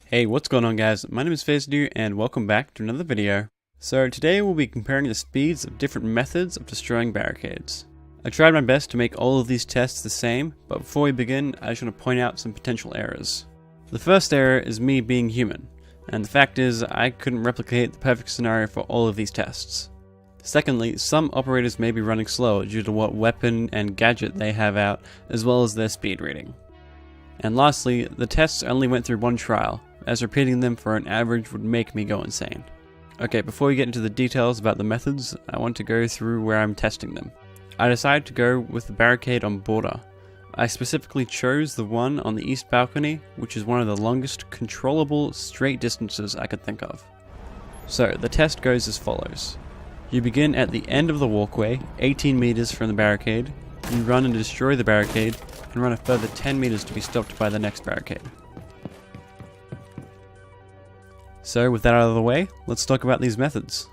Hey, what's going on guys? My name is FazeDo and welcome back to another video. So today we'll be comparing the speeds of different methods of destroying barricades. I tried my best to make all of these tests the same, but before we begin I just want to point out some potential errors. The first error is me being human, and the fact is I couldn't replicate the perfect scenario for all of these tests. Secondly, some operators may be running slow due to what weapon and gadget they have out, as well as their speed rating. And lastly, the tests only went through one trial, as repeating them for an average would make me go insane. Okay, before we get into the details about the methods, I want to go through where I'm testing them. I decided to go with the barricade on border. I specifically chose the one on the east balcony, which is one of the longest controllable straight distances I could think of. So, the test goes as follows. You begin at the end of the walkway, 18 meters from the barricade, you run and destroy the barricade, and run a further 10 meters to be stopped by the next barricade. So with that out of the way, let's talk about these methods.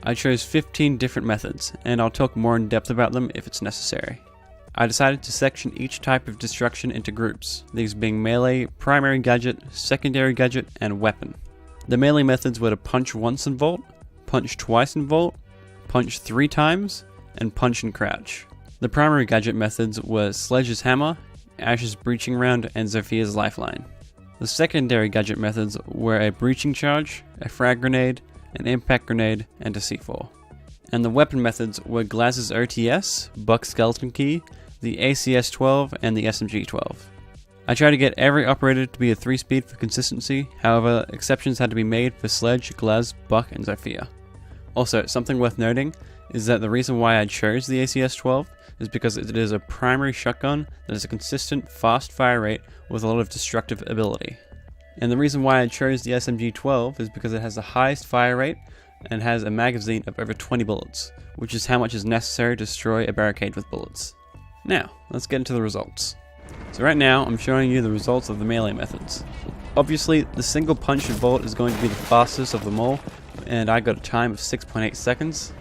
I chose 15 different methods, and I'll talk more in depth about them if it's necessary. I decided to section each type of destruction into groups, these being melee, primary gadget, secondary gadget, and weapon. The melee methods were to punch once and vault, punch twice and vault, punch 3 times, and punch and crouch. The primary gadget methods were Sledge's hammer, Ash's breaching round, and Zophia's lifeline. The secondary gadget methods were a breaching charge, a frag grenade, an impact grenade, and a C4. And the weapon methods were Glaz's OTS, Buck's skeleton key, the ACS-12, and the SMG-12. I tried to get every operator to be a 3-speed for consistency, however exceptions had to be made for Sledge, Glaz, Buck, and Zophia. Also, something worth noting is that the reason why I chose the ACS-12 is because it is a primary shotgun that has a consistent fast fire rate with a lot of destructive ability. And the reason why I chose the SMG-12 is because it has the highest fire rate and has a magazine of over 20 bullets, which is how much is necessary to destroy a barricade with bullets. Now, let's get into the results. So right now, I'm showing you the results of the melee methods. Obviously, the single punch and vault is going to be the fastest of them all, and I got a time of 6.8 seconds.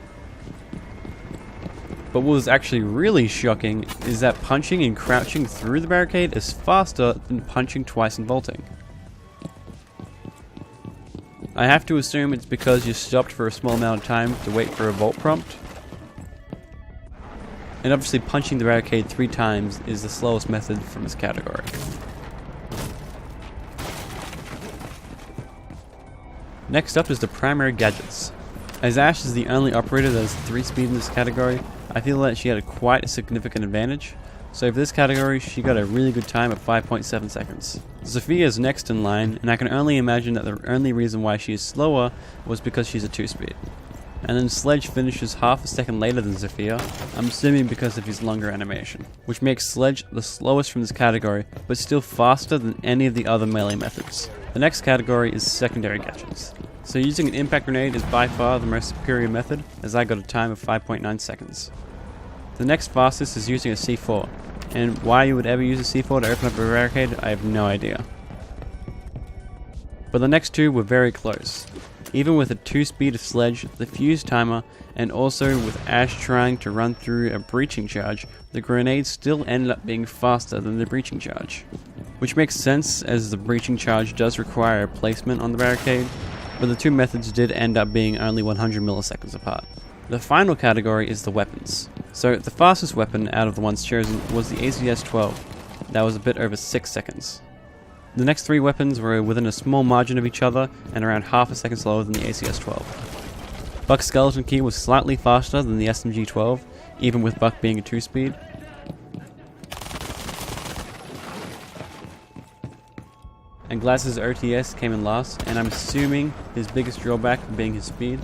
But what was actually really shocking is that punching and crouching through the barricade is faster than punching twice and vaulting. I have to assume it's because you stopped for a small amount of time to wait for a vault prompt. And obviously punching the barricade 3 times is the slowest method from this category. Next up is the primary gadgets. As Ash is the only operator that has 3 speed in this category, I feel that she had quite a significant advantage, so for this category she got a really good time of 5.7 seconds. Zophia is next in line, and I can only imagine that the only reason why she is slower was because she's a 2-speed. And then Sledge finishes half a second later than Zophia, I'm assuming because of his longer animation, which makes Sledge the slowest from this category, but still faster than any of the other melee methods. The next category is secondary gadgets. So using an impact grenade is by far the most superior method, as I got a time of 5.9 seconds. The next fastest is using a C4, and why you would ever use a C4 to open up a barricade, I have no idea. But the next 2 were very close. Even with a 2-speed of Sledge, the fuse timer, and also with Ash trying to run through a breaching charge, the grenade still ended up being faster than the breaching charge. Which makes sense, as the breaching charge does require a placement on the barricade, but the 2 methods did end up being only 100 milliseconds apart. The final category is the weapons. So the fastest weapon out of the ones chosen was the ACS-12, that was a bit over 6 seconds. The next 3 weapons were within a small margin of each other and around half a second slower than the ACS-12. Buck's skeleton key was slightly faster than the SMG-12, even with Buck being a 2-speed. And Glaz's OTS came in last, and I'm assuming his biggest drawback being his speed.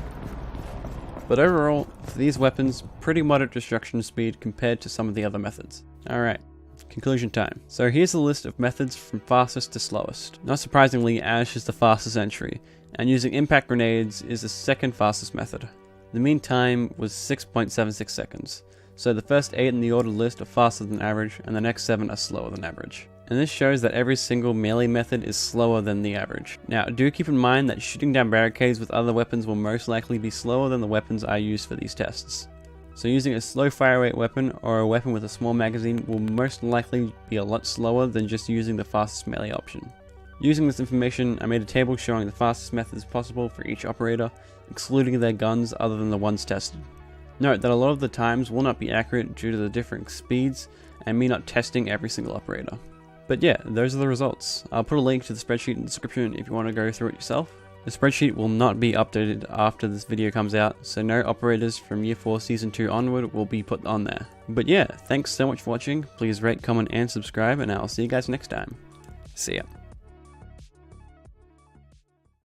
But overall, for these weapons, pretty moderate destruction speed compared to some of the other methods. Alright, conclusion time. So here's the list of methods from fastest to slowest. Not surprisingly, Ash is the fastest entry, and using impact grenades is the second fastest method. The mean time was 6.76 seconds, so the first 8 in the ordered list are faster than average, and the next 7 are slower than average. And this shows that every single melee method is slower than the average. Now, do keep in mind that shooting down barricades with other weapons will most likely be slower than the weapons I use for these tests. So using a slow fire rate weapon or a weapon with a small magazine will most likely be a lot slower than just using the fastest melee option. Using this information, I made a table showing the fastest methods possible for each operator, excluding their guns other than the ones tested. Note that a lot of the times will not be accurate due to the different speeds and me not testing every single operator. But yeah, those are the results. I'll put a link to the spreadsheet in the description if you want to go through it yourself. The spreadsheet will not be updated after this video comes out, so no operators from Year 4 Season 2 onward will be put on there. But yeah, thanks so much for watching. Please rate, comment, and subscribe, and I'll see you guys next time. See ya.